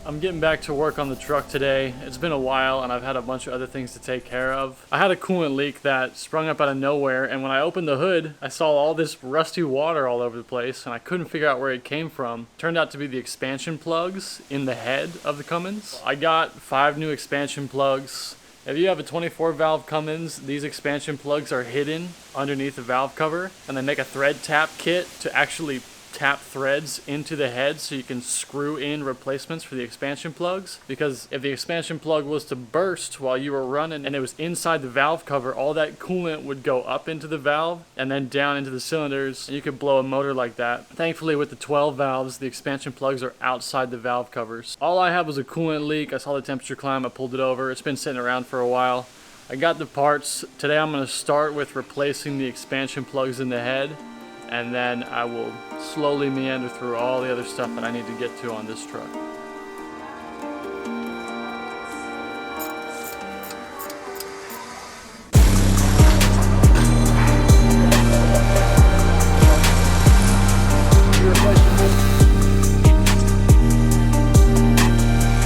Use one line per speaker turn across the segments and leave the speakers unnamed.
I'm getting back to work on the truck today. It's been a while and I've had a bunch of other things to take care of. I had a coolant leak that sprung up out of nowhere, and when I opened the hood, I saw all this rusty water all over the place and I couldn't figure out where it came from. It turned out to be the expansion plugs in the head of the Cummins. I got 5 new expansion plugs. If you have a 24 valve Cummins, these expansion plugs are hidden underneath the valve cover, and they make a thread tap kit to actually tap threads into the head so you can screw in replacements for the expansion plugs. Because if the expansion plug was to burst while you were running and it was inside the valve cover, all that coolant would go up into the valve and then down into the cylinders, and you could blow a motor like that. Thankfully, with the 12 valves, the expansion plugs are outside the valve covers. All I had was a coolant leak. I saw the temperature climb, I pulled it over. It's been sitting around for a while. I got the parts. Today I'm going to start with replacing the expansion plugs in the head, and then I will slowly meander through all the other stuff that I need to get to on this truck.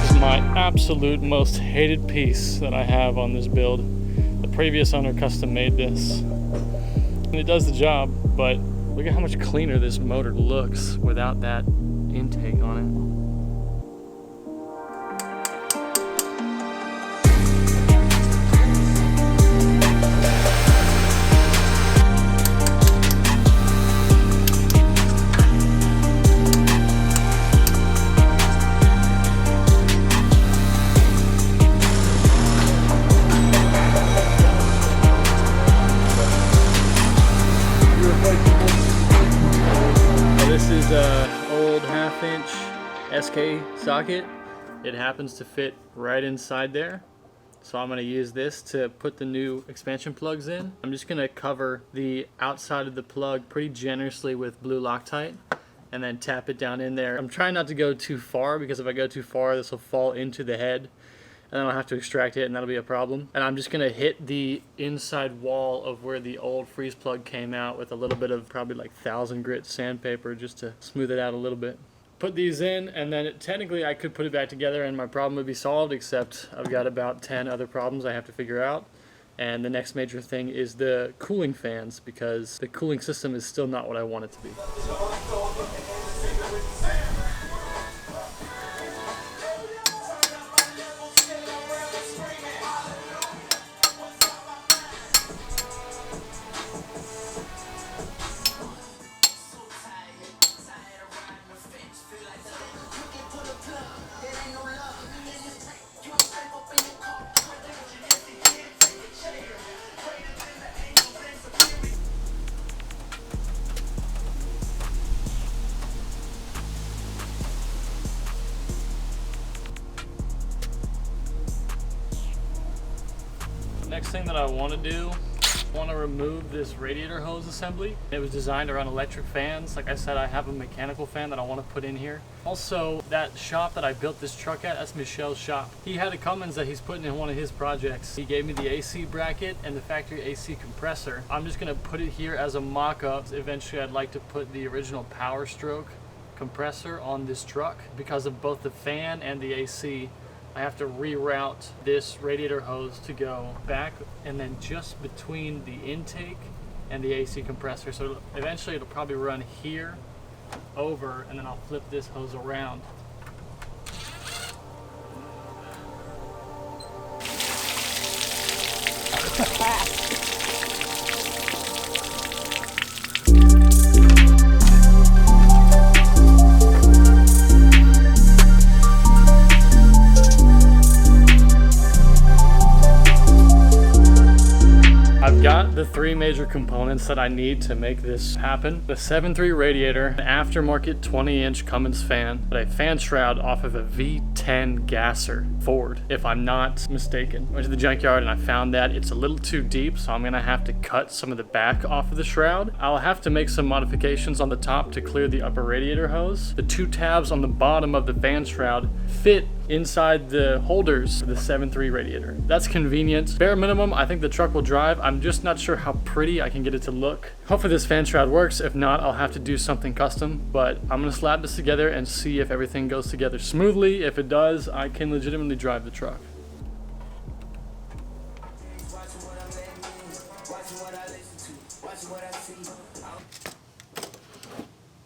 This is my absolute most hated piece that I have on this build. The previous owner custom made this, and it does the job, but look at how much cleaner this motor looks without that intake on it. Old 1/2" SK socket. It happens to fit right inside there, so I'm going to use this to put the new expansion plugs in. I'm just going to cover the outside of the plug pretty generously with blue Loctite and then tap it down in there. I'm trying not to go too far, because if I go too far, this will fall into the head and then I'll have to extract it, and that'll be a problem. And I'm just gonna hit the inside wall of where the old freeze plug came out with a little bit of probably like 1000 grit sandpaper just to smooth it out a little bit. Put these in, and then technically I could put it back together and my problem would be solved, except I've got about 10 other problems I have to figure out. And the next major thing is the cooling fans, because the cooling system is still not what I want it to be. Next thing that I want to do, I want to remove this radiator hose assembly. It was designed around electric fans. Like I said, I have a mechanical fan that I want to put in here. Also, that shop that I built this truck at, that's Michelle's shop. He had a Cummins that he's putting in one of his projects. He gave me the AC bracket and the factory AC compressor. I'm just going to put it here as a mock-up. Eventually, I'd like to put the original Power Stroke compressor on this truck. Because of both the fan and the AC, I have to reroute this radiator hose to go back and then just between the intake and the AC compressor. So eventually it'll probably run here over, and then I'll flip this hose around. The 3 major components that I need to make this happen: the 7.3 radiator, an aftermarket 20-inch Cummins fan, but a fan shroud off of a V10 gasser Ford, if I'm not mistaken. I went to the junkyard and I found that it's a little too deep, so I'm gonna have to cut some of the back off of the shroud. I'll have to make some modifications on the top to clear the upper radiator hose. The 2 tabs on the bottom of the fan shroud fit inside the holders of the 7.3 radiator. That's convenient. Bare minimum, I think the truck will drive. I'm just not sure how pretty I can get it to look. Hopefully this fan shroud works. If not, I'll have to do something custom, but I'm gonna slap this together and see if everything goes together smoothly. If it does, I can legitimately drive the truck.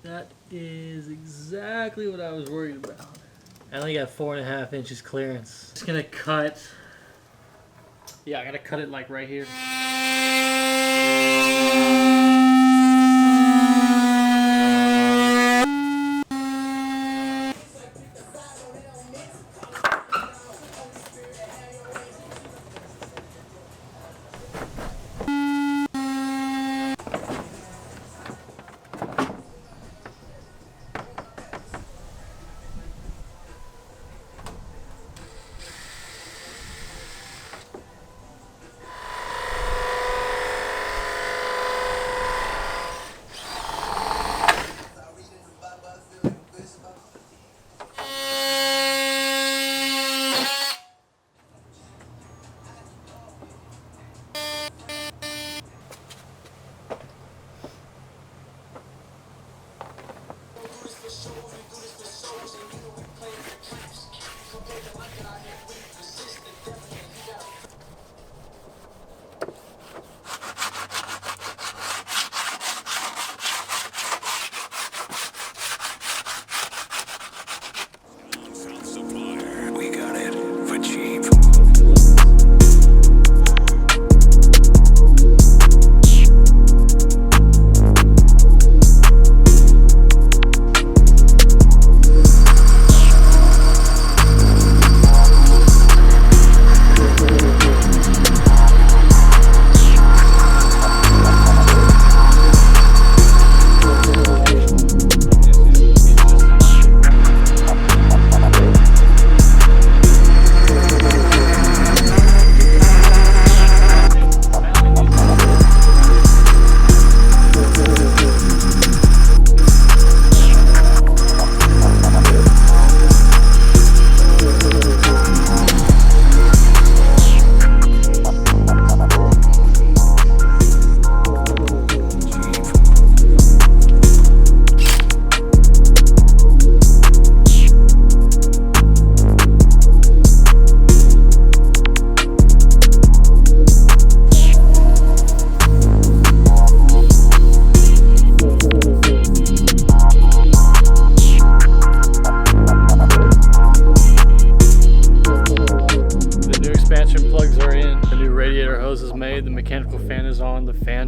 That is exactly what I was worried about. I only got 4.5 inches clearance. Just gonna cut. Yeah, I gotta cut it like right here.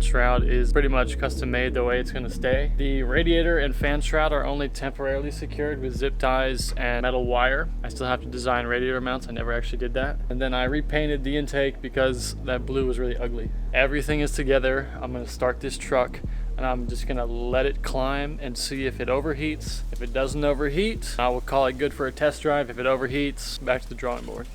Shroud is pretty much custom made the way it's going to stay. The radiator and fan shroud are only temporarily secured with zip ties and metal wire. I still have to design radiator mounts. I never actually did that. And then I repainted the intake because that blue was really ugly. Everything is together. I'm going to start this truck and I'm just going to let it climb and see if it overheats. If it doesn't overheat, I will call it good for a test drive. If it overheats, back to the drawing board.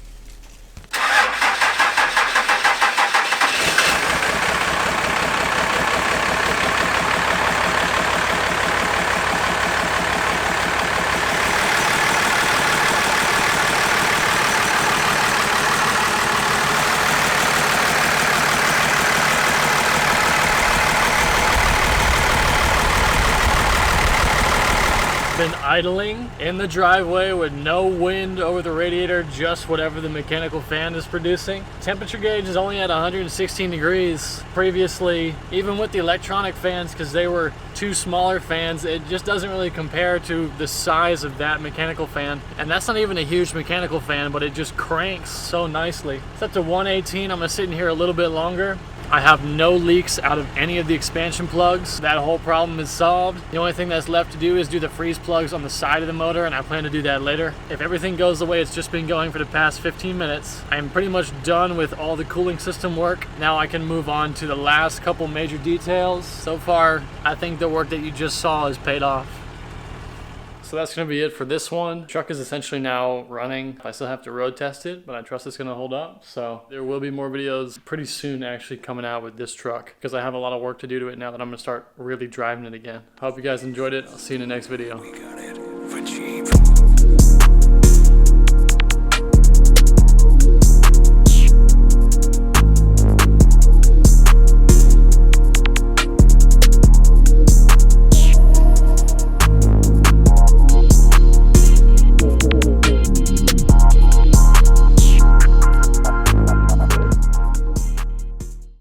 Been idling in the driveway with no wind over the radiator, just whatever the mechanical fan is producing. Temperature gauge is only at 116 degrees. Previously, even with the electronic fans, because they were two smaller fans, it just doesn't really compare to the size of that mechanical fan. And that's not even a huge mechanical fan, but it just cranks so nicely. It's up to 118. I'm gonna sit in here a little bit longer. I have no leaks out of any of the expansion plugs. That whole problem is solved. The only thing that's left to do is do the freeze plugs on the side of the motor, and I plan to do that later. If everything goes the way it's just been going for the past 15 minutes, I am pretty much done with all the cooling system work. Now I can move on to the last couple major details. So far, I think the work that you just saw has paid off. So that's going to be it for this one. The truck is essentially now running. I still have to road test it, but I trust it's going to hold up. So there will be more videos pretty soon actually coming out with this truck because I have a lot of work to do to it now that I'm going to start really driving it again. Hope you guys enjoyed it. I'll see you in the next video.